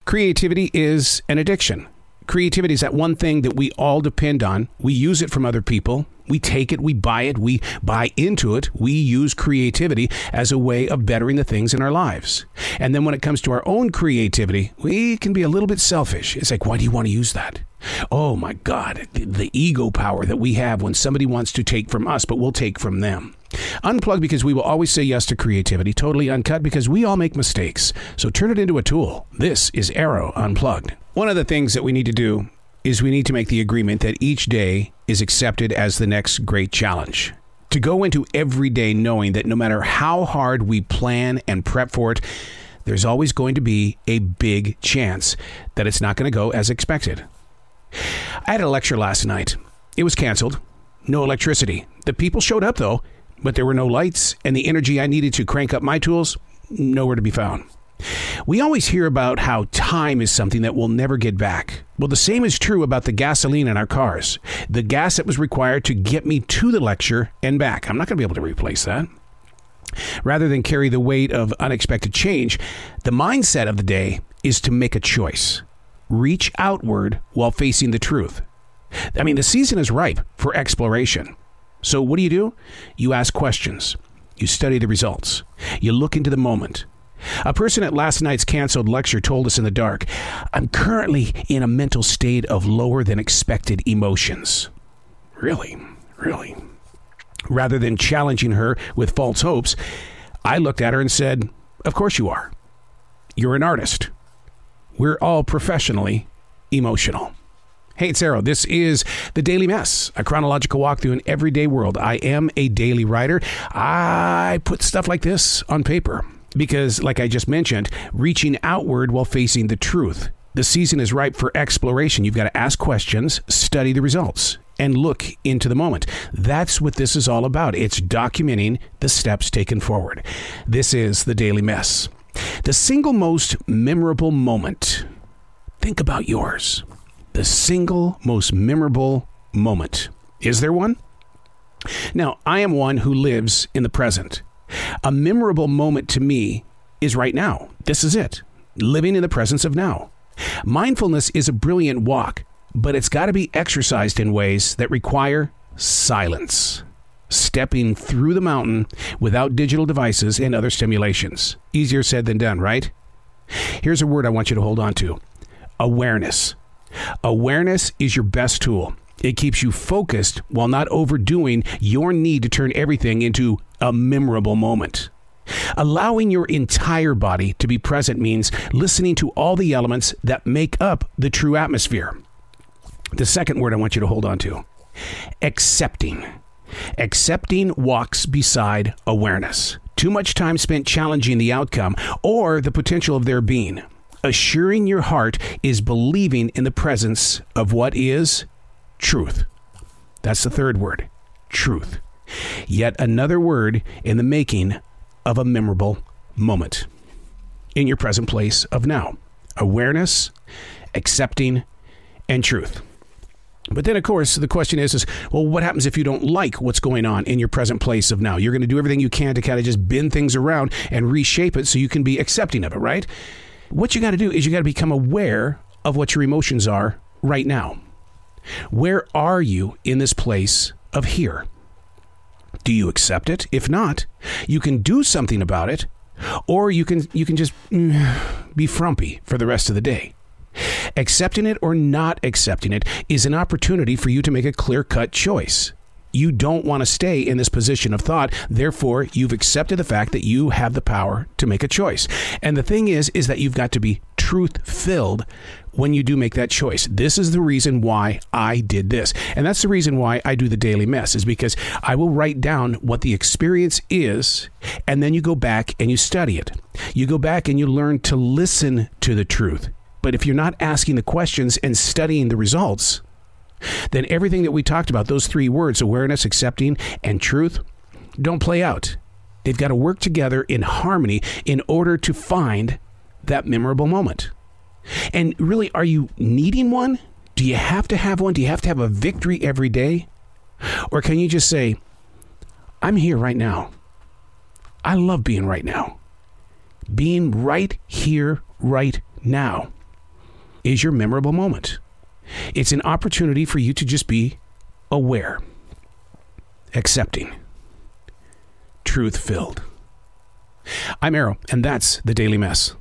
Creativity is an addiction. Creativity is that one thing that we all depend on. We use it from other people. We take it, we buy into it. We use creativity as a way of bettering the things in our lives. And then when it comes to our own creativity, we can be a little bit selfish. It's like, why do you want to use that? Oh my God, the ego power that we have when somebody wants to take from us, but we'll take from them. Unplugged because we will always say yes to creativity. Totally uncut because we all make mistakes. So turn it into a tool. This is Arroe Unplugged. One of the things that we need to do is we need to make the agreement that each day is accepted as the next great challenge. To go into every day knowing that no matter how hard we plan and prep for it, there's always going to be a big chance that it's not going to go as expected. I had a lecture last night. It was canceled. No electricity. The people showed up though, but there were no lights, and the energy I needed to crank up my tools, nowhere to be found. We always hear about how time is something that we'll never get back. Well, the same is true about the gasoline in our cars. The gas that was required to get me to the lecture and back. I'm not going to be able to replace that. Rather than carry the weight of unexpected change, the mindset of the day is to make a choice. Reach outward while facing the truth. I mean, the season is ripe for exploration. So what do? You ask questions. You study the results. You look into the moment. A person at last night's canceled lecture told us in the dark, I'm currently in a mental state of lower than expected emotions. Really? Rather than challenging her with false hopes, I looked at her and said, of course you are. You're an artist. We're all professionally emotional. Hey, it's Arroe. This is The Daily Mess, a chronological walk through an everyday world. I am a daily writer. I put stuff like this on paper because, like I just mentioned, reaching outward while facing the truth. The season is ripe for exploration. You've got to ask questions, study the results, and look into the moment. That's what this is all about. It's documenting the steps taken forward. This is The Daily Mess. The single most memorable moment. Think about yours. The single most memorable moment. Is there one? Now, I am one who lives in the present. A memorable moment to me is right now. This is it. Living in the presence of now. Mindfulness is a brilliant walk, but it's got to be exercised in ways that require silence. Stepping through the mountain without digital devices and other stimulations. Easier said than done, right? Here's a word I want you to hold on to. Awareness. Awareness is your best tool. It keeps you focused while not overdoing your need to turn everything into a memorable moment. Allowing your entire body to be present means listening to all the elements that make up the true atmosphere. The second word I want you to hold on to. Accepting. Accepting walks beside awareness. Too much time spent challenging the outcome or the potential of there being. Assuring your heart is believing in the presence of what is truth. That's the third word, truth. Yet another word in the making of a memorable moment in your present place of now. Awareness, accepting, and truth. But then, of course, the question is, well, what happens if you don't like what's going on in your present place of now? You're going to do everything you can to kind of just bend things around and reshape it so you can be accepting of it, right? What you got to do is you got to become aware of what your emotions are right now. Where are you in this place of here? Do you accept it? If not, you can do something about it, or you can just be frumpy for the rest of the day. Accepting it or not accepting it is an opportunity for you to make a clear-cut choice. You don't want to stay in this position of thought. Therefore, you've accepted the fact that you have the power to make a choice. And the thing is that you've got to be truth-filled when you do make that choice. This is the reason why I did this. And that's the reason why I do the Daily Mess, is because I will write down what the experience is, and then you go back and you study it. You go back and you learn to listen to the truth. But if you're not asking the questions and studying the results, then everything that we talked about, those three words, awareness, accepting, and truth, don't play out. They've got to work together in harmony in order to find that memorable moment. And really, are you needing one? Do you have to have one? Do you have to have a victory every day? Or can you just say, I'm here right now. I love being right now. Being right here, right now is your memorable moment. It's an opportunity for you to just be aware, accepting, truth-filled. I'm Arroe, and that's the Daily Mess.